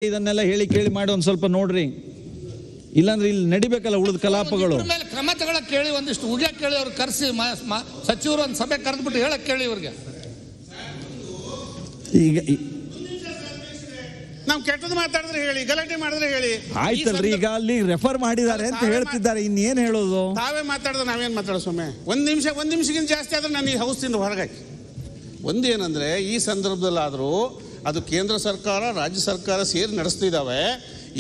ಇದನ್ನೆಲ್ಲ ಹೇಳಿ ಕೇಳಿ ಮಾಡಿ ಒಂದ್ ಸ್ವಲ್ಪ ನೋಡ್ರಿ, ಇಲ್ಲಾಂದ್ರೆ ಇಲ್ಲಿ ನಡಿಬೇಕಲ್ಲ ಉಳಿದ ಕಲಾಪಗಳು. ಕ್ರಮ ತಗೊಳಕ್ ಕೇಳಿ, ಒಂದಿಷ್ಟು ಉಗ್ಯ ಕೇಳಿ ಅವ್ರು ಕರೆಸಿ ಸಚಿವರು ಒಂದು ಸಭೆ ಕರೆದ್ಬಿಟ್ಟು ಹೇಳಕ್ ಕೇಳಿ ಇವ್ರಿಗೆ. ಈಗ ನಾವು ಕೆಟ್ಟದ್ದು ಮಾತಾಡಿದ್ರೆ ಹೇಳಿ, ಗಲಾಟೆ ಮಾಡಿದ್ರೆ ಹೇಳಿ. ಆಯ್ತಲ್ರಿ, ಈಗ ಅಲ್ಲಿ ರೆಫರ್ ಮಾಡಿದ್ದಾರೆ ಅಂತ ಹೇಳ್ತಿದ್ದಾರೆ, ಇನ್ನೇನ್ ಹೇಳೋದು? ತಾವೇ ಮಾತಾಡಿದ್ರೆ ನಾವೇನ್ ಮಾತಾಡೋ ಸ್ವಾಮಿ? ಒಂದ್ ನಿಮಿಷಕ್ಕಿಂತ ಜಾಸ್ತಿ ಆದ್ರೆ ನಾನು ಈ ಹೌಸ್ದಿಂದ ಹೊರಗಾಕಿ. ಒಂದೇನಂದ್ರೆ ಈ ಸಂದರ್ಭದಲ್ಲಾದರೂ ಅದು ಕೇಂದ್ರ ಸರ್ಕಾರ ರಾಜ್ಯ ಸರ್ಕಾರ ಸೇರಿ ನಡೆಸ್ತಿದ್ದಾವೆ.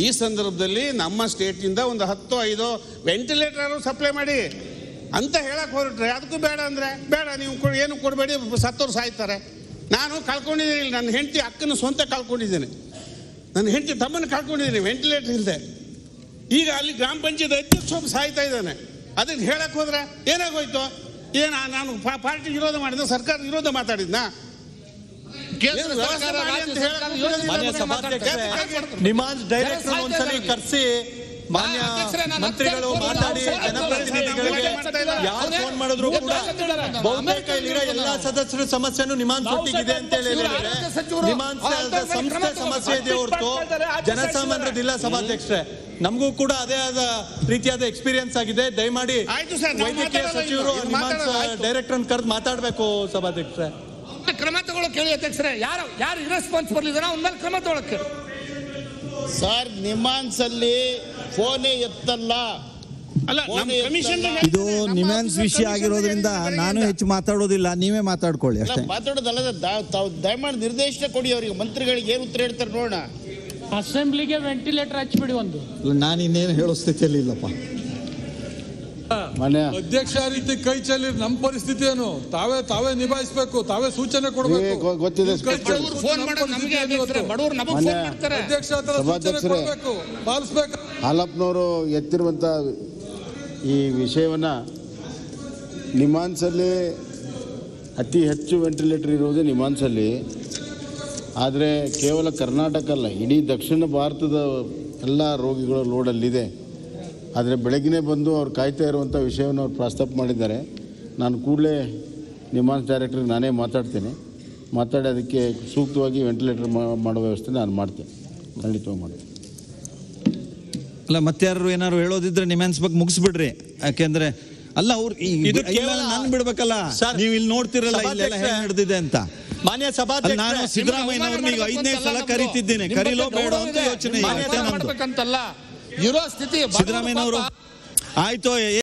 ಈ ಸಂದರ್ಭದಲ್ಲಿ ನಮ್ಮ ಸ್ಟೇಟ್ನಿಂದ ಒಂದು 10-5 ವೆಂಟಿಲೇಟರ್ ಸಪ್ಲೈ ಮಾಡಿ ಅಂತ ಹೇಳಕ್ ಹೊರಟ್ರೆ ಅದಕ್ಕೂ ಬೇಡ ಅಂದ್ರೆ ಬೇಡ, ನೀವು ಏನು ಕೊಡಬೇಡಿ, ಸತ್ತೋರು ಸಾಯ್ತಾರೆ. ನಾನು ಕಳ್ಕೊಂಡಿದ್ದೀನಿ, ನನ್ನ ಹೆಂಡತಿ ಅಕ್ಕನ ಸ್ವಂತ ಕಳ್ಕೊಂಡಿದ್ದೇನೆ, ನನ್ನ ಹೆಂಡತಿ ತಮ್ಮನ್ನು ಕಳ್ಕೊಂಡಿದ್ದೀನಿ ವೆಂಟಿಲೇಟರ್ ಇಲ್ಲದೆ. ಈಗ ಅಲ್ಲಿ ಗ್ರಾಮ ಪಂಚಾಯತ್ ಅಧ್ಯಕ್ಷ ಒಬ್ಬ ಸಾಯ್ತಾ ಇದ್ದಾನೆ. ಅದಕ್ಕೆ ಹೇಳಕ್ ಹೋದ್ರೆ ಏನಾಗೋಯ್ತು? ನಾನು ಪಾರ್ಟಿ ವಿರೋಧ ಮಾಡಿದ, ಸರ್ಕಾರ ವಿರೋಧ ಮಾತಾಡಿದ್ನಾ? ನಿಮಾನ್ಸ್ ಡೈರೆಕ್ಟರ್ ಒಂದ್ಸಲಿ ಕರೆಸಿ ಮಾನ್ಯ ಮಂತ್ರಿಗಳು ಮಾತಾಡಿ ಜನಪ್ರತಿನಿಧಿಗಳಿಗೆ ಯಾರು ಫೋನ್ ಮಾಡಿದ್ರು ಕೂಡ ಬಹುತೇಕ ಇಲ್ಲಿರೋ ಎಲ್ಲಾ ಸದಸ್ಯರ ಸಮಸ್ಯೆನೂ ನಿಮಾನ್ಸ್ ಒಟ್ಟಿಗಿದೆ ಅಂತ ಹೇಳಿ ನಿಮಾನ್ಸ್ ಸಂಸ್ಥೆ ಸಮಸ್ಯೆ ಇದೆ ಹೊರತು ಜನಸಾಮಾನ್ಯರದಿಲ್ಲ. ಸಭಾಧ್ಯಕ್ಷರೇ, ನಮಗೂ ಕೂಡ ಅದೇ ಆದ ರೀತಿಯಾದ ಎಕ್ಸ್ಪೀರಿಯನ್ಸ್ ಆಗಿದೆ. ದಯಮಾಡಿ ವೈದ್ಯಕೀಯ ಸಚಿವರು ನಿಮಾನ್ಸ್ ಡೈರೆಕ್ಟರ್ ಕರೆದು ಮಾತಾಡಬೇಕು. ಸಭಾಧ್ಯಕ್ಷರೇ, ಕ್ರಮ ತಗೊಳಕ್ ಹೇಳಿ ಅಧ್ಯಕ್ಷರೇ. ಯಾರು ಇರೆಸ್ಪಾನ್ಸಿಬಲ್ ಇದಾರೆ ಅವ್ನ ಮೇಲೆ ಕ್ರಮ ತಗೊಳಕ್ ಹೇಳಿ. ಸರ್, ನಿಮಾನ್ಸ್ ಅಲ್ಲಿ ಫೋನೇ ಎತ್ತಲ್ಲ. ಇದು ನಿಮ್ಯಾನ್ಸ್ ವಿಷಯ ಆಗಿರೋದ್ರಿಂದ ನಾನು ಹೆಚ್ಚು ಮಾತಾಡೋದಿಲ್ಲ, ನೀವೇ ಮಾತಾಡ್ಕೊಳ್ಳಿ ಅಷ್ಟೇ. ಮಾತಾಡೋದಲ್ಲ, ದಯಮಾಡಿ ನಿರ್ದೇಶನ ಕೊಡಿ ಅವರಿಗೆ, ಮಂತ್ರಿಗಳಿಗೆ ಏನು ಉತ್ತರ ಹೇಳ್ತಾರೆ ನೋಡೋಣ. ಅಸೆಂಬ್ಲಿಗೆ ವೆಂಟಿಲೇಟರ್ ಹಚ್ಚಿಬಿಡಿ ಒಂದು. ನಾನು ಇನ್ನೇನು ಹೇಳೋ ಸ್ಥಿತಿಯಲ್ಲಿ ಇಲ್ಲಪ್ಪ. ಅಧ್ಯಕ್ಷ ರೀತಿ ಕೈ ಚೆಲ್ಲಿ ನಮ್ಮ ಪರಿಸ್ಥಿತಿ ಏನು? ತಾವೇ ನಿಭಾಯಿಸಬೇಕು, ತಾವೇ ಸೂಚನೆ ಕೊಡಬೇಕು. ಗೊತ್ತಿದೆ. ಹಾಲಪ್ಪನವರು ಎತ್ತಿರುವಂತ ಈ ವಿಷಯವನ್ನ, ನಿಮಾನ್ಸಲ್ಲಿ ಅತಿ ಹೆಚ್ಚು ವೆಂಟಿಲೇಟರ್ ಇರುವುದು ನಿಮಾನ್ಸಲ್ಲಿ. ಆದರೆ ಕೇವಲ ಕರ್ನಾಟಕ ಅಲ್ಲ, ಇಡೀ ದಕ್ಷಿಣ ಭಾರತದ ಎಲ್ಲ ರೋಗಿಗಳ ಲೋಡಲ್ಲಿದೆ. ಆದರೆ ಬೆಳಗ್ಗಿನೇ ಬಂದು ಅವ್ರು ಕಾಯ್ತಾ ಇರುವಂಥ ವಿಷಯವನ್ನು ಅವ್ರು ಪ್ರಸ್ತಾಪ ಮಾಡಿದ್ದಾರೆ. ನಾನು ಕೂಡಲೇ ನಿಮಾನ್ಸ್ ಡೈರೆಕ್ಟ್ರಿಗೆ ನಾನೇ ಮಾತಾಡ್ತೇನೆ, ಮಾತಾಡಿ ಅದಕ್ಕೆ ಸೂಕ್ತವಾಗಿ ವೆಂಟಿಲೇಟರ್ ಮಾಡೋ ವ್ಯವಸ್ಥೆ ನಾನು ಮಾಡ್ತೇನೆ, ಖಂಡಿತವಾಗಿ ಮಾಡ್ತೇನೆ. ಅಲ್ಲ, ಮತ್ತಾರು ಏನಾದ್ರು ಹೇಳೋದಿದ್ರೆ ನಿಮ್ಯಾನ್ಸ್ ಬಗ್ಗೆ ಮುಗಿಸ್ಬಿಡ್ರಿ. ಯಾಕೆಂದ್ರೆ ಅಲ್ಲ, ಅವ್ರು ನಾನು ಬಿಡ್ಬೇಕಲ್ಲ, ನೀವು ಇಲ್ಲಿ ನೋಡ್ತಿರಲ್ಲ ಇಲ್ಲೆಲ್ಲ ಹೇಗೆ ನಡೆದಿದೆ ಅಂತ. ಮಾನ್ಯ ಸಭಾಧ್ಯಕ್ಷ, ನಾನು ಸಿದ್ದರಾಮಯ್ಯನವ್ರನ್ನ 5ನೇ ಸಲ ಕರೀತಿದ್ದೇನೆ, ಕರೀಲೋ ಬೇಡ ಅಂತ ಯೋಚನೆ ಇರೋ ಸ್ಥಿತಿ ಸಿದ್ದರಾಮಯ್ಯನವರು. ಆಯ್ತು.